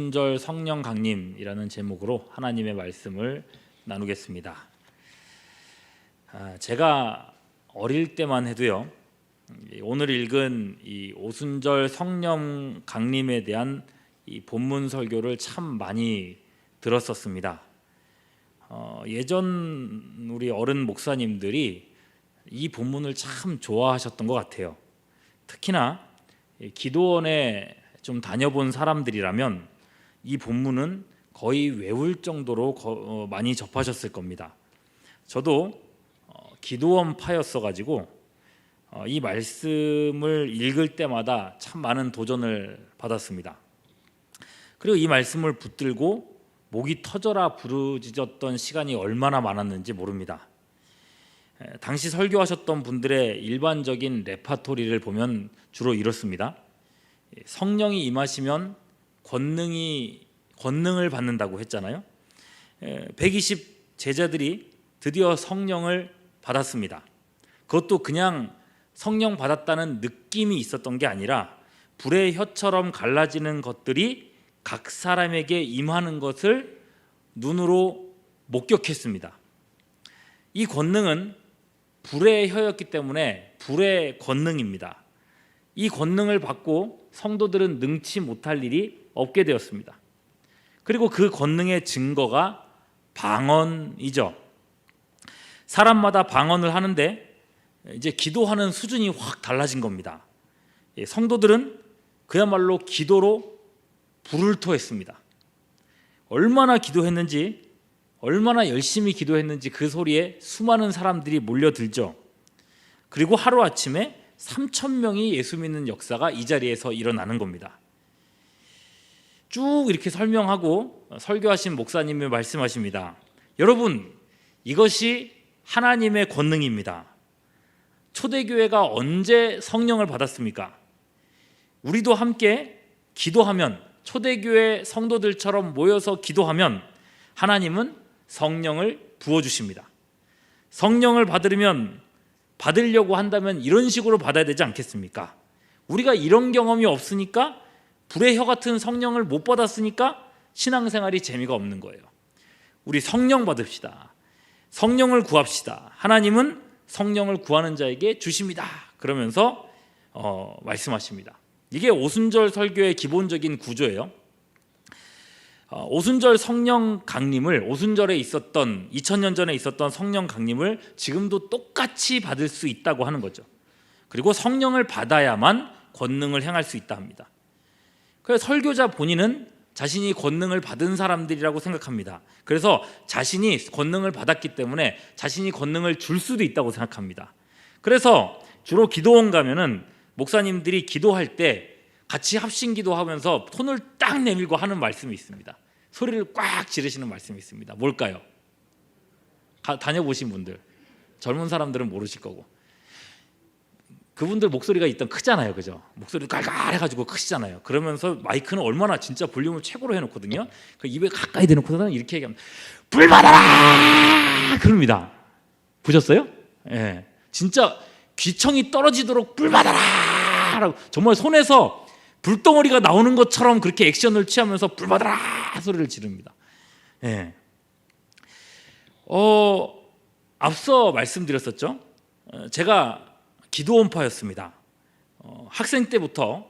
오순절 성령 강림이라는 제목으로 하나님의 말씀을 나누겠습니다. 제가 어릴 때만 해도요, 오늘 읽은 이 오순절 성령 강림에 대한 이 본문 설교를 참 많이 들었었습니다. 예전 우리 어른 목사님들이 이 본문을 참 좋아하셨던 것 같아요. 특히나 기도원에 좀 다녀본 사람들이라면 이 본문은 거의 외울 정도로 많이 접하셨을 겁니다. 저도 기도원파였어 가지고 이 말씀을 읽을 때마다 참 많은 도전을 받았습니다. 그리고 이 말씀을 붙들고 목이 터져라 부르짖었던 시간이 얼마나 많았는지 모릅니다. 당시 설교하셨던 분들의 일반적인 레파토리를 보면 주로 이렇습니다. 성령이 임하시면 권능을 받는다고 했잖아요. 120 제자들이 드디어 성령을 받았습니다. 그것도 그냥 성령 받았다는 느낌이 있었던 게 아니라 불의 혀처럼 갈라지는 것들이 각 사람에게 임하는 것을 눈으로 목격했습니다. 이 권능은 불의 혀였기 때문에 불의 권능입니다. 이 권능을 받고 성도들은 능치 못할 일이 없게 되었습니다. 그리고 그 권능의 증거가 방언이죠. 사람마다 방언을 하는데 이제 기도하는 수준이 확 달라진 겁니다. 성도들은 그야말로 기도로 불을 토했습니다. 얼마나 기도했는지, 얼마나 열심히 기도했는지 그 소리에 수많은 사람들이 몰려들죠. 그리고 하루아침에 3,000명이 예수 믿는 역사가 이 자리에서 일어나는 겁니다. 쭉 이렇게 설명하고 설교하신 목사님이 말씀하십니다. 여러분, 이것이 하나님의 권능입니다. 초대교회가 언제 성령을 받았습니까? 우리도 함께 기도하면, 초대교회 성도들처럼 모여서 기도하면 하나님은 성령을 부어주십니다. 성령을 받으려고 한다면 이런 식으로 받아야 되지 않겠습니까? 우리가 이런 경험이 없으니까, 불의 혀 같은 성령을 못 받았으니까 신앙생활이 재미가 없는 거예요. 우리 성령 받읍시다. 성령을 구합시다. 하나님은 성령을 구하는 자에게 주십니다. 그러면서 말씀하십니다. 이게 오순절 설교의 기본적인 구조예요. 오순절 성령 강림을, 오순절에 있었던 2000년 전에 있었던 성령 강림을 지금도 똑같이 받을 수 있다고 하는 거죠. 그리고 성령을 받아야만 권능을 행할 수 있다 합니다. 그래서 설교자 본인은 자신이 권능을 받은 사람들이라고 생각합니다. 그래서 자신이 권능을 받았기 때문에 자신이 권능을 줄 수도 있다고 생각합니다. 그래서 주로 기도원 가면은 목사님들이 기도할 때 같이 합심 기도하면서 손을 딱 내밀고 하는 말씀이 있습니다. 소리를 꽉 지르시는 말씀이 있습니다. 뭘까요? 다녀보신 분들, 젊은 사람들은 모르실 거고, 그분들 목소리가 일단 크잖아요, 그죠? 목소리 깔깔해가지고 크시잖아요. 그러면서 마이크는 얼마나 진짜 볼륨을 최고로 해놓거든요. 그 입에 가까이 대놓고서는 이렇게 얘기합니다. 불 받아라! 그럽니다. 보셨어요? 예, 진짜 귀청이 떨어지도록 불 받아라! 라고 정말 손에서 불덩어리가 나오는 것처럼 그렇게 액션을 취하면서 불 받아라! 소리를 지릅니다. 예. 앞서 말씀드렸었죠. 제가 기도원파였습니다. 학생 때부터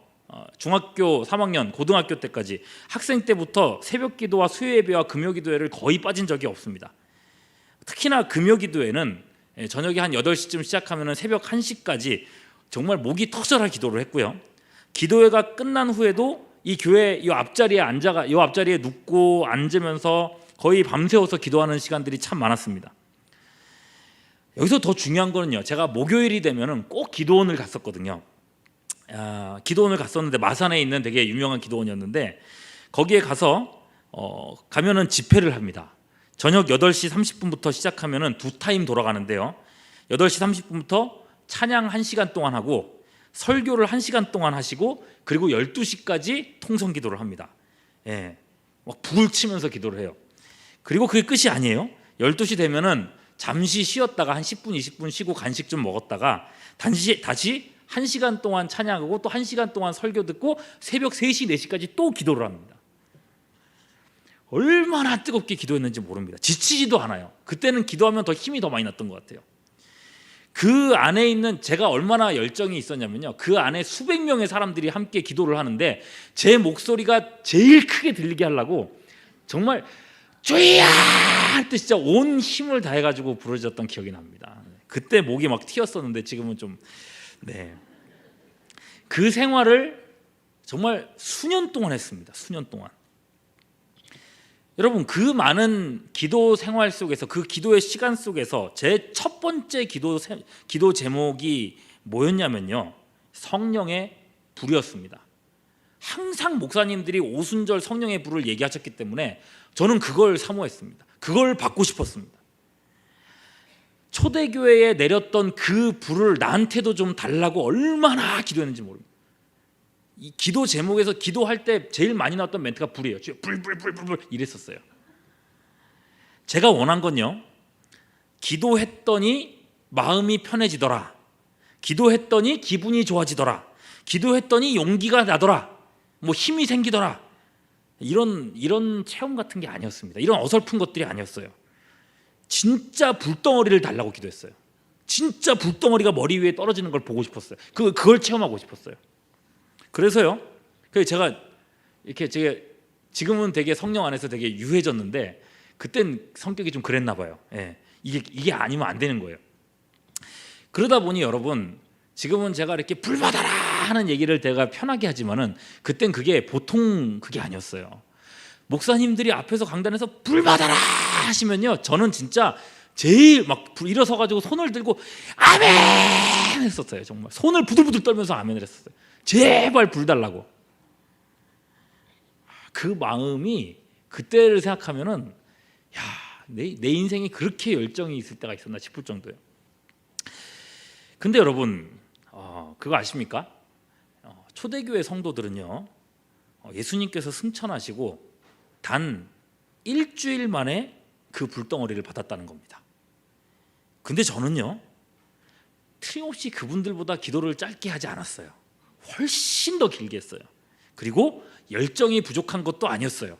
중학교 3학년, 고등학교 때까지 학생 때부터 새벽 기도와 수요 예배와 금요 기도회를 거의 빠진 적이 없습니다. 특히나 금요 기도회는 저녁에 한 8시쯤 시작하면 새벽 1시까지 정말 목이 터져라 기도를 했고요. 기도회가 끝난 후에도 이 교회 이 앞자리에 눕고 앉으면서 거의 밤새워서 기도하는 시간들이 참 많았습니다. 여기서 더 중요한 거는요, 제가 목요일이 되면은 꼭 기도원을 갔었거든요. 기도원을 갔었는데 마산에 있는 되게 유명한 기도원이었는데, 거기에 가면은 집회를 합니다. 저녁 8시 30분부터 시작하면은 2타임 돌아가는데요, 8시 30분부터 찬양 1시간 동안 하고 설교를 1시간 동안 하시고, 그리고 12시까지 통성 기도를 합니다. 예, 막 불을 치면서 기도를 해요. 그리고 그게 끝이 아니에요. 12시 되면은 잠시 쉬었다가 한 10분, 20분 쉬고 간식 좀 먹었다가 다시 1시간 동안 찬양하고 또 1시간 동안 설교 듣고 새벽 3시, 4시까지 또 기도를 합니다. 얼마나 뜨겁게 기도했는지 모릅니다. 지치지도 않아요. 그때는 기도하면 더 힘이 더 많이 났던 것 같아요. 그 안에 있는 제가 얼마나 열정이 있었냐면요, 그 안에 수백 명의 사람들이 함께 기도를 하는데 제 목소리가 제일 크게 들리게 하려고 정말 주야 할 때 진짜 온 힘을 다해가지고 부르짖었던 기억이 납니다. 그때 목이 막 튀었었는데 지금은 좀 그 생활을 정말 수년 동안 했습니다. 수년 동안. 여러분, 그 많은 기도 생활 속에서, 그 기도의 시간 속에서 제 첫 번째 기도 제목이 뭐였냐면요, 성령의 불이었습니다. 항상 목사님들이 오순절 성령의 불을 얘기하셨기 때문에 저는 그걸 사모했습니다. 그걸 받고 싶었습니다. 초대교회에 내렸던 그 불을 나한테도 좀 달라고 얼마나 기도했는지 모릅니다. 이 기도 제목에서 기도할 때 제일 많이 나왔던 멘트가 불이에요. 불 이랬었어요. 제가 원한 건요, 기도했더니 마음이 편해지더라, 기도했더니 기분이 좋아지더라, 기도했더니 용기가 나더라, 뭐 힘이 생기더라, 이런 체험 같은 게 아니었습니다. 이런 어설픈 것들이 아니었어요. 진짜 불덩어리를 달라고 기도했어요. 진짜 불덩어리가 머리 위에 떨어지는 걸 보고 싶었어요. 그걸 체험하고 싶었어요. 그래서요, 제가 지금은 되게 성령 안에서 되게 유해졌는데 그땐 성격이 좀 그랬나 봐요. 이게 아니면 안 되는 거예요. 그러다 보니 여러분, 지금은 제가 이렇게 불 받아라 하는 얘기를 내가 편하게 하지만은 그땐 그게 보통 그게 아니었어요. 목사님들이 앞에서 강단에서 불 받아라 하시면요, 저는 진짜 제일 막 일어서 가지고 손을 들고 아멘 했었어요. 정말 손을 부들부들 떨면서 아멘을 했었어요. 제발 불 달라고. 그 마음이 그때를 생각하면은 야, 내 인생에 그렇게 열정이 있을 때가 있었나 싶을 정도예요. 근데 여러분, 그거 아십니까? 초대교회 성도들은요, 예수님께서 승천하시고 단 일주일 만에 그 불덩어리를 받았다는 겁니다. 근데 저는요, 틀림없이 그분들보다 기도를 짧게 하지 않았어요. 훨씬 더 길게 했어요. 그리고 열정이 부족한 것도 아니었어요.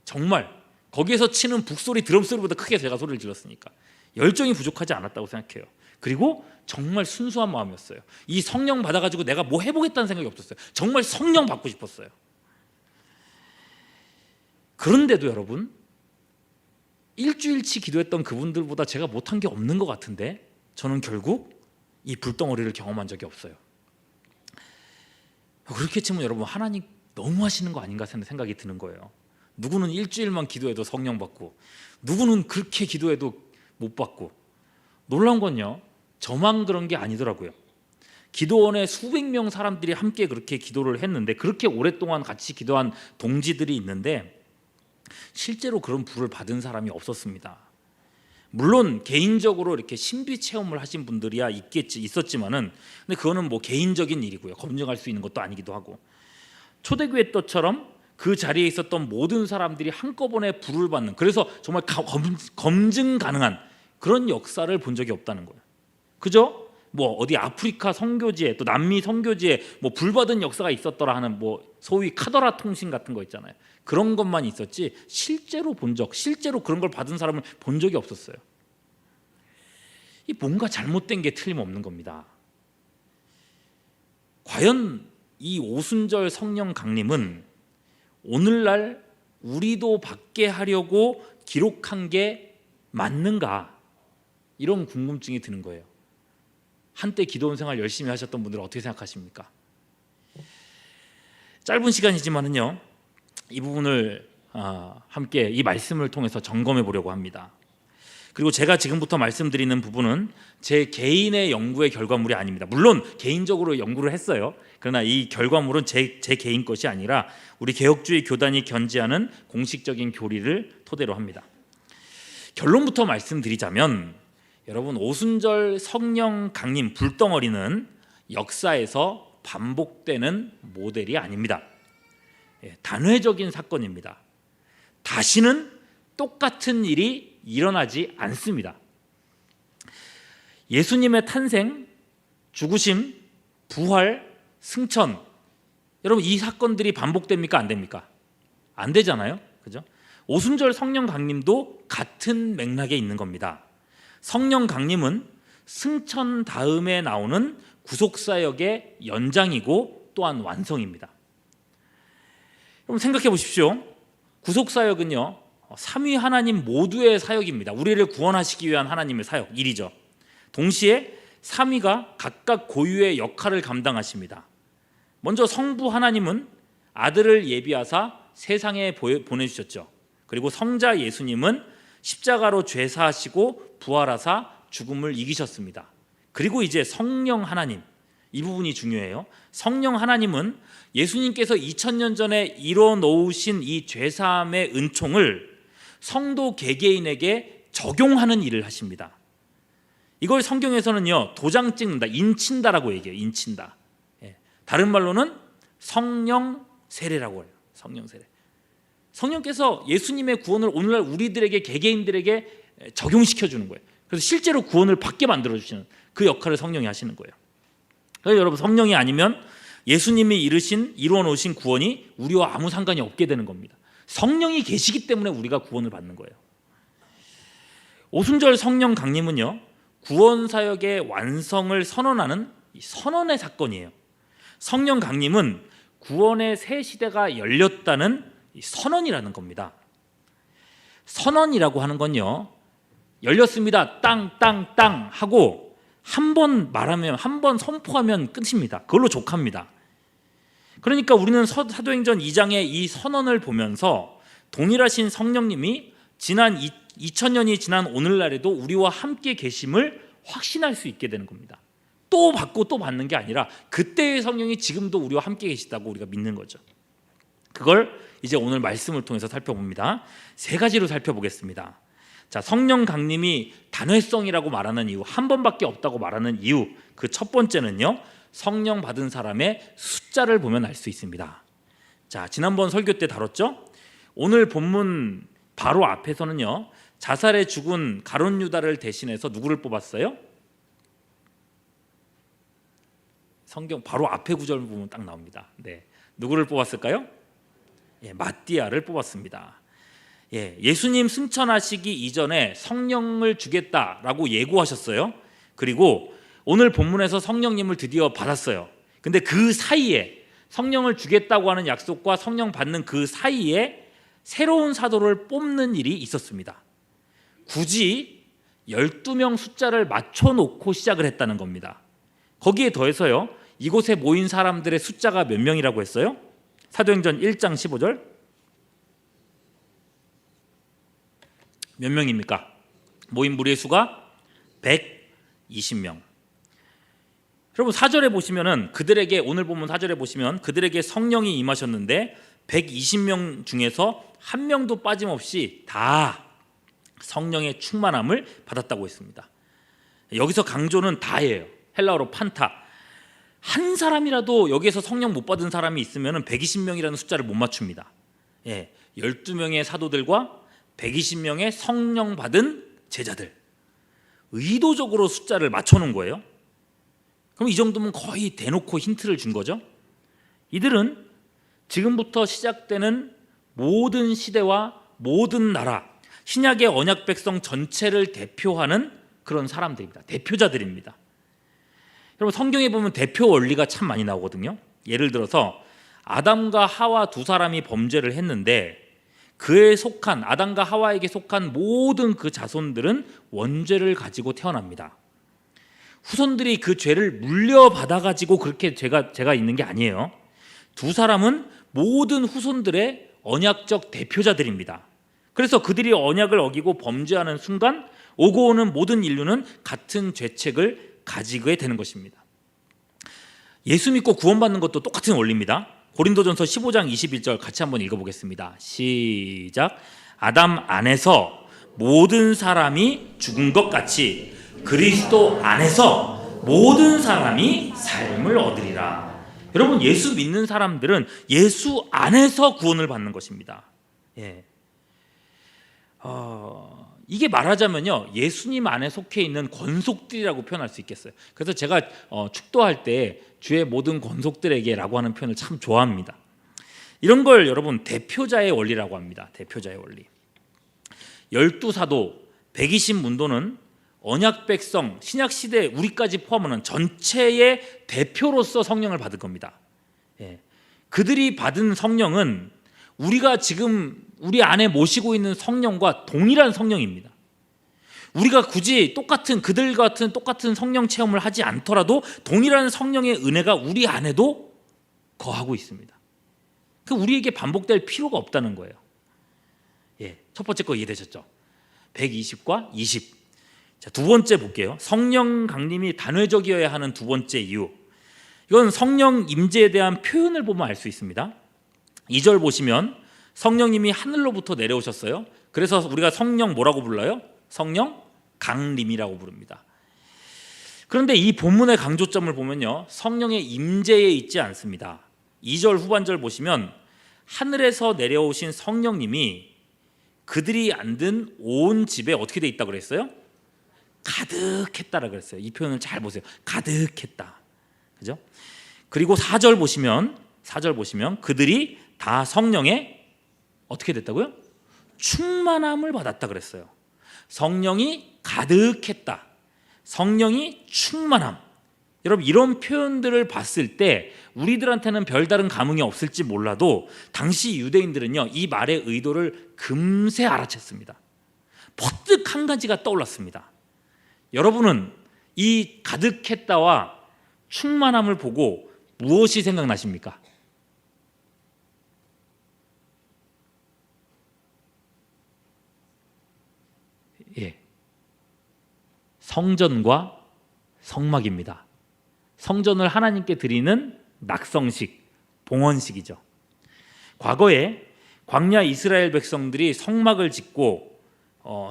정말 거기에서 치는 북소리, 드럼 소리보다 크게 제가 소리를 질렀으니까 열정이 부족하지 않았다고 생각해요. 그리고 정말 순수한 마음이었어요. 이 성령 받아가지고 내가 뭐 해보겠다는 생각이 없었어요. 정말 성령 받고 싶었어요. 그런데도 여러분, 일주일치 기도했던 그분들보다 제가 못한 게 없는 것 같은데 저는 결국 이 불덩어리를 경험한 적이 없어요. 그렇게 치면 여러분, 하나님 너무 하시는 거 아닌가 생각이 드는 거예요. 누구는 일주일만 기도해도 성령 받고, 누구는 그렇게 기도해도 못 받고. 놀라운 건요, 저만 그런 게 아니더라고요. 기도원에 수백 명 사람들이 함께 그렇게 기도를 했는데, 그렇게 오랫동안 같이 기도한 동지들이 있는데 실제로 그런 불을 받은 사람이 없었습니다. 물론 개인적으로 이렇게 신비 체험을 하신 분들이야 있었지만은, 근데 그거는 뭐 개인적인 일이고요. 검증할 수 있는 것도 아니기도 하고, 초대교회 때처럼 그 자리에 있었던 모든 사람들이 한꺼번에 불을 받는, 그래서 정말 검증 가능한 그런 역사를 본 적이 없다는 거예요. 그죠? 뭐 어디 아프리카 선교지에, 또 남미 선교지에 뭐 불 받은 역사가 있었더라 하는 뭐 소위 카더라 통신 같은 거 있잖아요. 그런 것만 있었지 실제로 그런 걸 받은 사람을 본 적이 없었어요. 이 뭔가 잘못된 게 틀림없는 겁니다. 과연 이 오순절 성령 강림은 오늘날 우리도 받게 하려고 기록한 게 맞는가? 이런 궁금증이 드는 거예요. 한때 기도원 생활 열심히 하셨던 분들은 어떻게 생각하십니까? 짧은 시간이지만은요, 이 부분을 함께 이 말씀을 통해서 점검해 보려고 합니다. 그리고 제가 지금부터 말씀드리는 부분은 제 개인의 연구의 결과물이 아닙니다. 물론 개인적으로 연구를 했어요. 그러나 이 결과물은 제 개인 것이 아니라 우리 개혁주의 교단이 견지하는 공식적인 교리를 토대로 합니다. 결론부터 말씀드리자면, 여러분, 오순절 성령 강림 불덩어리는 역사에서 반복되는 모델이 아닙니다. 단회적인 사건입니다. 다시는 똑같은 일이 일어나지 않습니다. 예수님의 탄생, 죽으심, 부활, 승천, 여러분, 이 사건들이 반복됩니까? 안 됩니까? 안 되잖아요. 그죠? 오순절 성령 강림도 같은 맥락에 있는 겁니다. 성령 강림은 승천 다음에 나오는 구속사역의 연장이고 또한 완성입니다. 그럼 생각해 보십시오. 구속사역은요, 삼위 하나님 모두의 사역입니다. 우리를 구원하시기 위한 하나님의 사역, 일이죠. 동시에 삼위가 각각 고유의 역할을 감당하십니다. 먼저 성부 하나님은 아들을 예비하사 세상에 보내주셨죠. 그리고 성자 예수님은 십자가로 죄사하시고 부활하사 죽음을 이기셨습니다. 그리고 이제 성령 하나님, 이 부분이 중요해요. 성령 하나님은 예수님께서 2000년 전에 이뤄 놓으신 이 죄사함의 은총을 성도 개개인에게 적용하는 일을 하십니다. 이걸 성경에서는요, 도장 찍는다, 인친다라고 얘기해요. 인친다. 다른 말로는 성령 세례라고 해요. 성령 세례. 성령께서 예수님의 구원을 오늘날 우리들에게, 개개인들에게 적용시켜 주는 거예요. 그래서 실제로 구원을 받게 만들어 주시는 그 역할을 성령이 하시는 거예요. 그래서 여러분, 성령이 아니면 예수님이 이루어 놓으신 구원이 우리와 아무 상관이 없게 되는 겁니다. 성령이 계시기 때문에 우리가 구원을 받는 거예요. 오순절 성령 강림은요, 구원 사역의 완성을 선언하는 선언의 사건이에요. 성령 강림은 구원의 새 시대가 열렸다는 선언이라는 겁니다. 선언이라고 하는 건요, 열렸습니다, 땅 하고 한 번 말하면, 한 번 선포하면 끝입니다. 그걸로 족합니다. 그러니까 우리는 사도행전 2장의 이 선언을 보면서 동일하신 성령님이 지난 2000년이 지난 오늘날에도 우리와 함께 계심을 확신할 수 있게 되는 겁니다. 또 받고 또 받는 게 아니라 그때의 성령이 지금도 우리와 함께 계시다고 우리가 믿는 거죠. 그걸 이제 오늘 말씀을 통해서 살펴봅니다. 세 가지로 살펴보겠습니다. 자, 성령 강림이 단회성이라고 말하는 이유, 한 번밖에 없다고 말하는 이유, 그 첫 번째는요, 성령 받은 사람의 숫자를 보면 알 수 있습니다. 자, 지난번 설교 때 다뤘죠? 오늘 본문 바로 앞에서는요, 자살에 죽은 가룟 유다를 대신해서 누구를 뽑았어요? 성경 바로 앞에 구절 보면 딱 나옵니다. 네, 누구를 뽑았을까요? 마띠아를 뽑았습니다. 예수님 승천하시기 이전에 성령을 주겠다라고 예고하셨어요. 그리고 오늘 본문에서 성령님을 드디어 받았어요. 근데 그 사이에, 성령을 주겠다고 하는 약속과 성령 받는 그 사이에 새로운 사도를 뽑는 일이 있었습니다. 굳이 12명 숫자를 맞춰놓고 시작을 했다는 겁니다. 거기에 더해서요, 이곳에 모인 사람들의 숫자가 몇 명이라고 했어요? 사도행전 1장 15절 몇 명입니까? 모인 무리의 수가 120명. 여러분, 4절에 보시면은 그들에게, 오늘 본문 4절에 보시면 그들에게 성령이 임하셨는데 120명 중에서 한 명도 빠짐없이 다 성령의 충만함을 받았다고 했습니다. 여기서 강조는 다예요. 헬라어로 판타. 한 사람이라도 여기에서 성령 못 받은 사람이 있으면 120명이라는 숫자를 못 맞춥니다. 12명의 사도들과 120명의 성령 받은 제자들, 의도적으로 숫자를 맞춰놓은 거예요. 그럼 이 정도면 거의 대놓고 힌트를 준 거죠. 이들은 지금부터 시작되는 모든 시대와 모든 나라, 신약의 언약 백성 전체를 대표하는 그런 사람들입니다. 대표자들입니다. 여러분, 성경에 보면 대표 원리가 참 많이 나오거든요. 예를 들어서 아담과 하와 두 사람이 범죄를 했는데 그에 속한, 아담과 하와에게 속한 모든 그 자손들은 원죄를 가지고 태어납니다. 후손들이 그 죄를 물려받아 가지고 그렇게 죄가 있는 게 아니에요. 두 사람은 모든 후손들의 언약적 대표자들입니다. 그래서 그들이 언약을 어기고 범죄하는 순간 오고 오는 모든 인류는 같은 죄책을 가지게 되는 것입니다. 예수 믿고 구원받는 것도 똑같은 원리입니다. 고린도전서 15장 21절 같이 한번 읽어보겠습니다. 시작. 아담 안에서 모든 사람이 죽은 것 같이 그리스도 안에서 모든 사람이 삶을 얻으리라. 여러분, 예수 믿는 사람들은 예수 안에서 구원을 받는 것입니다. 이게 말하자면요, 예수님 안에 속해 있는 권속들이라고 표현할 수 있겠어요. 그래서 제가 축도할 때 주의 모든 권속들에게라고 하는 표현을 참 좋아합니다. 이런 걸 여러분 대표자의 원리라고 합니다. 대표자의 원리. 열두 사도, 120문도는 언약 백성, 신약 시대 우리까지 포함하는 전체의 대표로서 성령을 받은 겁니다. 예. 그들이 받은 성령은 우리가 지금 우리 안에 모시고 있는 성령과 동일한 성령입니다. 우리가 굳이 그들 같은 똑같은 성령 체험을 하지 않더라도 동일한 성령의 은혜가 우리 안에도 거하고 있습니다. 우리에게 반복될 필요가 없다는 거예요. 예, 첫 번째 거 이해되셨죠? 120과 20. 자, 두 번째 볼게요. 성령 강림이 단회적이어야 하는 두 번째 이유. 이건 성령 임재에 대한 표현을 보면 알 수 있습니다. 2절 보시면 성령님이 하늘로부터 내려오셨어요. 그래서 우리가 성령 뭐라고 불러요? 성령 강림이라고 부릅니다. 그런데 이 본문의 강조점을 보면요, 성령의 임재에 있지 않습니다. 2절 후반절 보시면 하늘에서 내려오신 성령님이 그들이 앉은 온 집에 어떻게 돼 있다고 그랬어요? 가득했다라고 그랬어요. 이 표현을 잘 보세요. 가득했다. 그죠? 그리고 4절 보시면 그들이 다 성령에 어떻게 됐다고요? 충만함을 받았다 그랬어요. 성령이 가득했다. 성령이 충만함. 여러분, 이런 표현들을 봤을 때 우리들한테는 별다른 감흥이 없을지 몰라도 당시 유대인들은요, 이 말의 의도를 금세 알아챘습니다. 퍼뜩 한 가지가 떠올랐습니다. 여러분은 이 가득했다와 충만함을 보고 무엇이 생각나십니까? 예, 성전과 성막입니다. 성전을 하나님께 드리는 낙성식, 봉헌식이죠. 과거에 광야 이스라엘 백성들이 성막을 짓고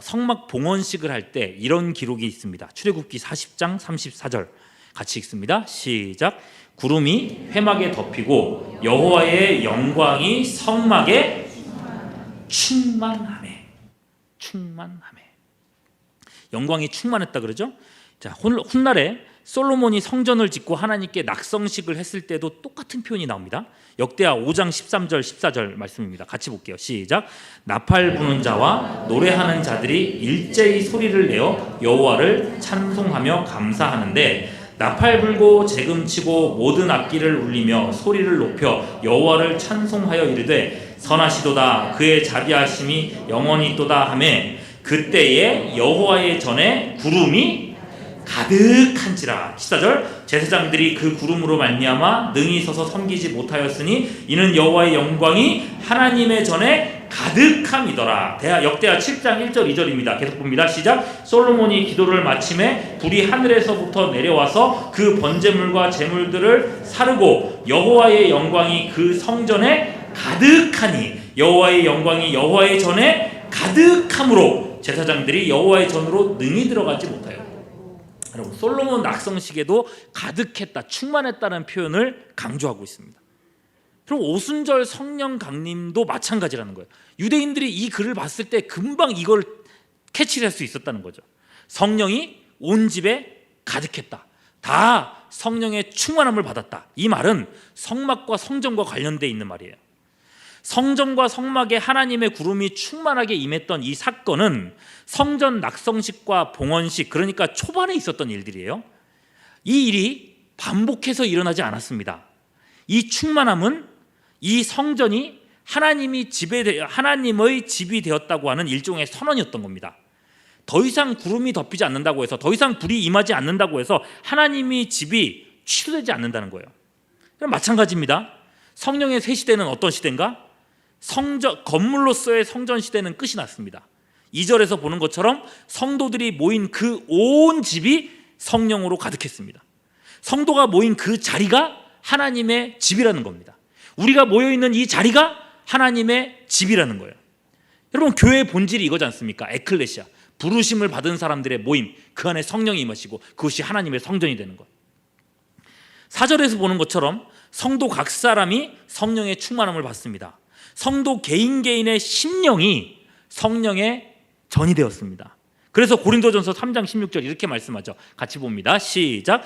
성막 봉헌식을 할 때 이런 기록이 있습니다. 출애굽기 40장 34절 같이 읽습니다. 시작. 구름이 회막에 덮이고 여호와의 영광이 성막에 충만하매. 영광이 충만했다 그러죠. 자, 훗날에 솔로몬이 성전을 짓고 하나님께 낙성식을 했을 때도 똑같은 표현이 나옵니다. 역대하 5장 13절 14절 말씀입니다. 같이 볼게요. 시작. 나팔 부는 자와 노래하는 자들이 일제히 소리를 내어 여호와를 찬송하며 감사하는데, 나팔 불고 재금치고 모든 악기를 울리며 소리를 높여 여호와를 찬송하여 이르되 선하시도다, 그의 자비하심이 영원히 있도다 하매, 그때에 여호와의 전에 구름이 가득한지라. 14절. 제사장들이 그 구름으로 말미암아 능히 서서 섬기지 못하였으니 이는 여호와의 영광이 하나님의 전에 가득함이더라. 역대하 7장 1절 2절입니다. 계속 봅니다. 시작. 솔로몬이 기도를 마침에 불이 하늘에서부터 내려와서 그 번제물과 제물들을 사르고 여호와의 영광이 그 성전에 가득하니, 여호와의 영광이 여호와의 전에 가득함으로 제사장들이 여호와의 전으로 능히 들어가지 못하여. 여러분, 솔로몬 낙성식에도 가득했다, 충만했다는 표현을 강조하고 있습니다. 그리고 오순절 성령 강림도 마찬가지라는 거예요. 유대인들이 이 글을 봤을 때 금방 이걸 캐치를 할 수 있었다는 거죠. 성령이 온 집에 가득했다, 다 성령의 충만함을 받았다. 이 말은 성막과 성전과 관련되어 있는 말이에요. 성전과 성막에 하나님의 구름이 충만하게 임했던 이 사건은 성전 낙성식과 봉헌식, 그러니까 초반에 있었던 일들이에요. 이 일이 반복해서 일어나지 않았습니다. 이 충만함은 이 성전이 하나님의 집이 되었다고 하는 일종의 선언이었던 겁니다. 더 이상 구름이 덮이지 않는다고 해서, 더 이상 불이 임하지 않는다고 해서 하나님의 집이 취소되지 않는다는 거예요. 그럼 마찬가지입니다. 성령의 새 시대는 어떤 시대인가? 건물로서의 성전 시대는 끝이 났습니다. 2절에서 보는 것처럼 성도들이 모인 그 온 집이 성령으로 가득했습니다. 성도가 모인 그 자리가 하나님의 집이라는 겁니다. 우리가 모여있는 이 자리가 하나님의 집이라는 거예요. 여러분, 교회의 본질이 이거지 않습니까? 에클레시아, 부르심을 받은 사람들의 모임, 그 안에 성령이 임하시고 그것이 하나님의 성전이 되는 것. 4절에서 보는 것처럼 성도 각 사람이 성령의 충만함을 받습니다. 성도 개인의 심령이 성령의 전이 되었습니다. 그래서 고린도전서 3장 16절 이렇게 말씀하죠. 같이 봅니다. 시작.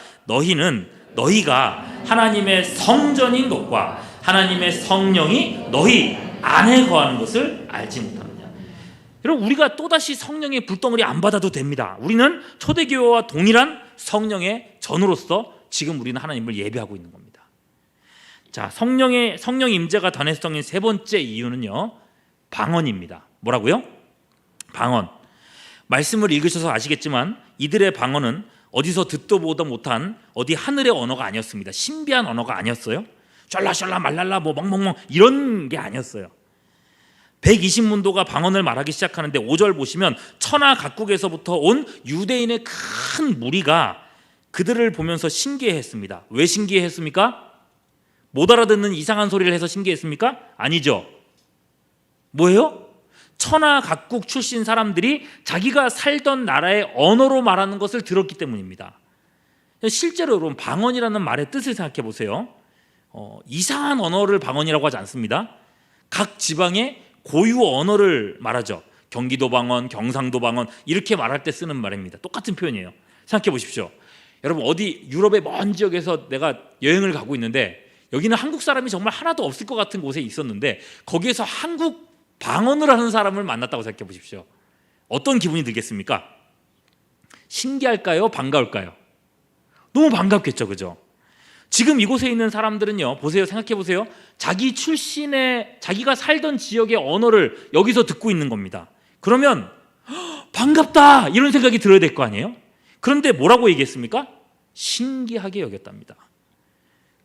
너희가 하나님의 성전인 것과 하나님의 성령이 너희 안에 거하는 것을 알지 못하느냐. 여러분, 우리가 또다시 성령의 불덩어리 안 받아도 됩니다. 우리는 초대교회와 동일한 성령의 전으로서 지금 우리는 하나님을 예배하고 있는 겁니다. 자, 성령 임재가 단회성인 세 번째 이유는요, 방언입니다. 뭐라고요? 방언. 말씀을 읽으셔서 아시겠지만 이들의 방언은 어디서 듣도 보도 못한 어디 하늘의 언어가 아니었습니다. 신비한 언어가 아니었어요. 샬라샬라 말랄라 뭐 멍멍멍 이런 게 아니었어요. 120문도가 방언을 말하기 시작하는데 5절 보시면 천하 각국에서부터 온 유대인의 큰 무리가 그들을 보면서 신기해했습니다. 왜 신기해했습니까? 못 알아듣는 이상한 소리를 해서 신기했습니까? 아니죠. 뭐예요? 천하 각국 출신 사람들이 자기가 살던 나라의 언어로 말하는 것을 들었기 때문입니다. 실제로 여러분, 방언이라는 말의 뜻을 생각해 보세요. 이상한 언어를 방언이라고 하지 않습니다. 각 지방의 고유 언어를 말하죠. 경기도 방언, 경상도 방언 이렇게 말할 때 쓰는 말입니다. 똑같은 표현이에요. 생각해 보십시오. 여러분, 어디 유럽의 먼 지역에서 내가 여행을 가고 있는데 여기는 한국 사람이 정말 하나도 없을 것 같은 곳에 있었는데 거기에서 한국 방언을 하는 사람을 만났다고 생각해 보십시오. 어떤 기분이 들겠습니까? 신기할까요? 반가울까요? 너무 반갑겠죠, 그죠? 지금 이곳에 있는 사람들은요, 보세요, 생각해 보세요. 자기 출신의, 자기가 살던 지역의 언어를 여기서 듣고 있는 겁니다. 그러면 반갑다 이런 생각이 들어야 될 거 아니에요? 그런데 뭐라고 얘기했습니까? 신기하게 여겼답니다.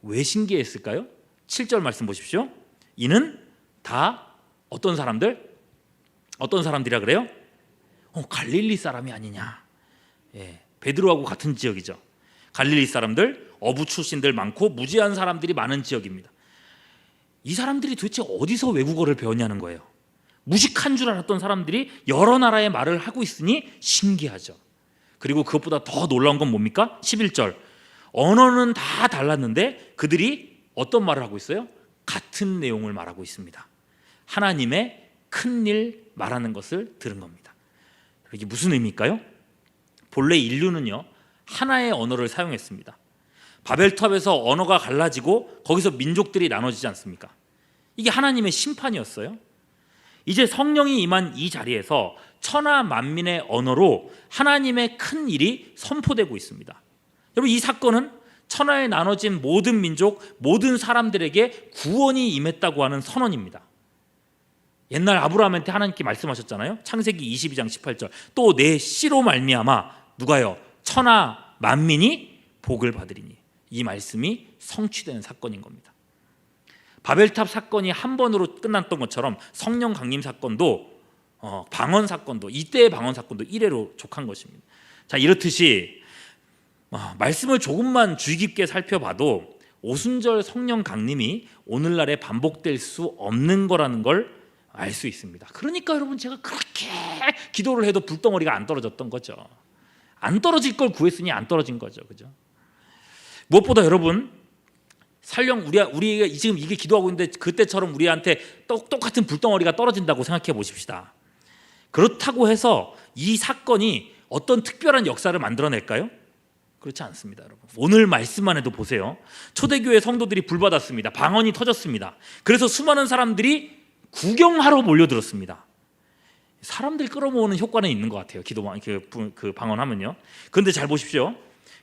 왜 신기했을까요? 7절 말씀 보십시오. 이는 다 어떤 사람들? 어떤 사람들이라 그래요? 갈릴리 사람이 아니냐. 베드로하고 같은 지역이죠. 갈릴리 사람들, 어부 출신들 많고 무지한 사람들이 많은 지역입니다. 이 사람들이 도대체 어디서 외국어를 배웠냐는 거예요. 무식한 줄 알았던 사람들이 여러 나라의 말을 하고 있으니 신기하죠. 그리고 그것보다 더 놀라운 건 뭡니까? 11절. 언어는 다 달랐는데 그들이 어떤 말을 하고 있어요? 같은 내용을 말하고 있습니다. 하나님의 큰일 말하는 것을 들은 겁니다. 이게 무슨 의미일까요? 본래 인류는요, 하나의 언어를 사용했습니다. 바벨탑에서 언어가 갈라지고 거기서 민족들이 나눠지지 않습니까? 이게 하나님의 심판이었어요. 이제 성령이 임한 이 자리에서 천하 만민의 언어로 하나님의 큰 일이 선포되고 있습니다. 여러분, 이 사건은 천하에 나눠진 모든 민족, 모든 사람들에게 구원이 임했다고 하는 선언입니다. 옛날 아브라함한테 하나님께 말씀하셨잖아요. 창세기 22장 18절. 또 내 씨로 말미암아 누가요? 천하 만민이 복을 받으리니. 이 말씀이 성취되는 사건인 겁니다. 바벨탑 사건이 한 번으로 끝났던 것처럼 성령 강림 사건도 방언 사건도, 이때의 방언 사건도 이래로 족한 것입니다. 자, 이렇듯이 말씀을 조금만 주의 깊게 살펴봐도 오순절 성령 강림이 오늘날에 반복될 수 없는 거라는 걸 알 수 있습니다. 그러니까 여러분, 제가 그렇게 기도를 해도 불덩어리가 안 떨어졌던 거죠. 안 떨어질 걸 구했으니 안 떨어진 거죠, 그죠? 무엇보다 여러분, 설령 우리가 지금 이게 기도하고 있는데 그때처럼 우리한테 똑같은 불덩어리가 떨어진다고 생각해 보십시다. 그렇다고 해서 이 사건이 어떤 특별한 역사를 만들어낼까요? 그렇지 않습니다, 여러분. 오늘 말씀만 해도 보세요. 초대교회 성도들이 불받았습니다. 방언이 터졌습니다. 그래서 수많은 사람들이 구경하러 몰려들었습니다. 사람들 끌어모으는 효과는 있는 것 같아요. 그 방언하면요. 그런데 잘 보십시오.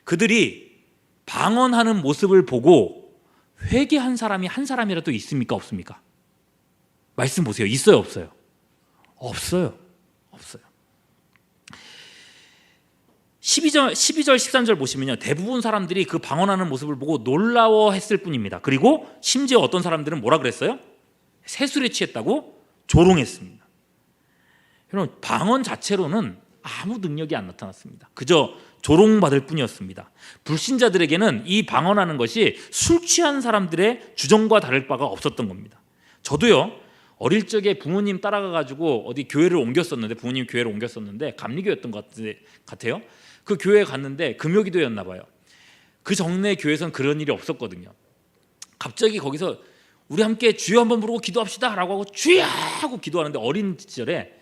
그들이 방언하는 모습을 보고 회개한 사람이 한 사람이라도 있습니까? 없습니까? 말씀 보세요. 있어요? 없어요? 없어요. 없어요. 12절 13절 보시면요, 대부분 사람들이 그 방언하는 모습을 보고 놀라워했을 뿐입니다. 그리고 심지어 어떤 사람들은 뭐라 그랬어요? 세술에 취했다고 조롱했습니다. 여러분, 방언 자체로는 아무 능력이 안 나타났습니다. 그저 조롱받을 뿐이었습니다. 불신자들에게는 이 방언하는 것이 술 취한 사람들의 주정과 다를 바가 없었던 겁니다. 저도요, 어릴 적에 부모님 따라가가지고 어디 교회를 옮겼었는데, 부모님 교회를 옮겼었는데 감리교였던 것 같아요. 그 교회에 갔는데 금요기도였나 봐요. 그 정례 교회에서는 그런 일이 없었거든요. 갑자기 거기서 우리 함께 주여 한번 부르고 기도합시다 라고 하고 주여 하고 기도하는데, 어린 시절에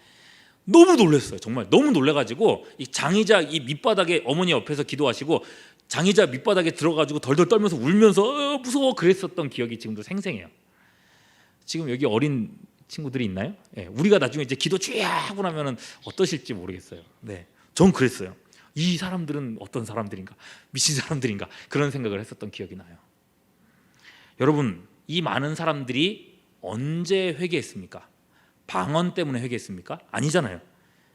너무 놀랐어요. 정말 너무 놀래가지고 이 장의자 이 밑바닥에, 어머니 옆에서 기도하시고 장의자 밑바닥에 들어가지고 덜덜 떨면서 울면서 무서워 그랬었던 기억이 지금도 생생해요. 지금 여기 어린 친구들이 있나요? 예, 우리가 나중에 이제 기도 주야 하고 나면은 어떠실지 모르겠어요. 네, 전 그랬어요. 이 사람들은 어떤 사람들인가, 미친 사람들인가 그런 생각을 했었던 기억이 나요. 여러분, 이 많은 사람들이 언제 회개했습니까? 방언 때문에 회개했습니까? 아니잖아요.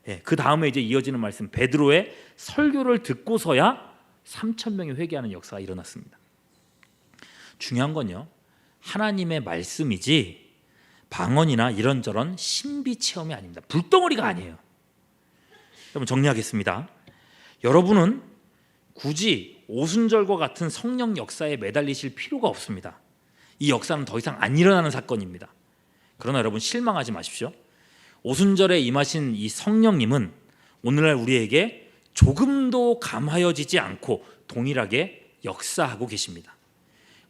예, 그 다음에 이제 이어지는 말씀, 베드로의 설교를 듣고서야 3,000명이 회개하는 역사가 일어났습니다. 중요한 건요, 하나님의 말씀이지 방언이나 이런저런 신비 체험이 아닙니다. 불덩어리가 아니에요. 여러분, 정리하겠습니다. 여러분은 굳이 오순절과 같은 성령 역사에 매달리실 필요가 없습니다. 이 역사는 더 이상 안 일어나는 사건입니다. 그러나 여러분, 실망하지 마십시오. 오순절에 임하신 이 성령님은 오늘날 우리에게 조금도 감하여지지 않고 동일하게 역사하고 계십니다.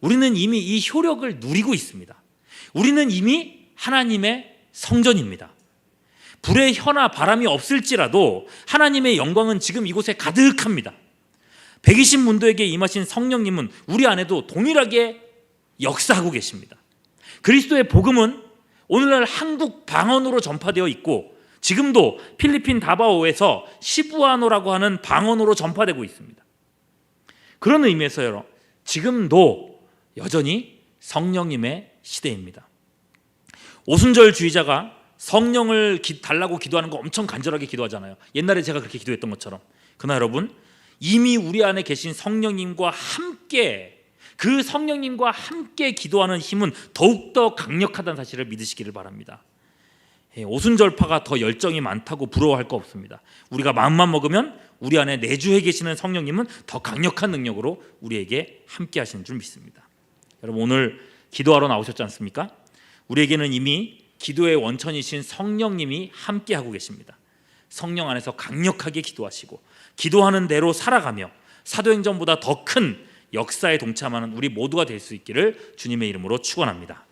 우리는 이미 이 효력을 누리고 있습니다. 우리는 이미 하나님의 성전입니다. 불의 혀나 바람이 없을지라도 하나님의 영광은 지금 이곳에 가득합니다. 120문도에게 임하신 성령님은 우리 안에도 동일하게 역사하고 계십니다. 그리스도의 복음은 오늘날 한국 방언으로 전파되어 있고 지금도 필리핀 다바오에서 시부아노라고 하는 방언으로 전파되고 있습니다. 그런 의미에서 여러분, 지금도 여전히 성령님의 시대입니다. 오순절주의자가 성령을 달라고 기도하는 거 엄청 간절하게 기도하잖아요. 옛날에 제가 그렇게 기도했던 것처럼. 그러나 여러분, 이미 우리 안에 계신 성령님과 함께, 그 성령님과 함께 기도하는 힘은 더욱더 강력하다는 사실을 믿으시기를 바랍니다. 오순절파가 더 열정이 많다고 부러워할 거 없습니다. 우리가 마음만 먹으면 우리 안에 내주해 계시는 성령님은 더 강력한 능력으로 우리에게 함께 하시는 줄 믿습니다. 여러분, 오늘 기도하러 나오셨지 않습니까? 우리에게는 이미 기도의 원천이신 성령님이 함께하고 계십니다. 성령 안에서 강력하게 기도하시고 기도하는 대로 살아가며 사도행전보다 더 큰 역사에 동참하는 우리 모두가 될 수 있기를 주님의 이름으로 축원합니다.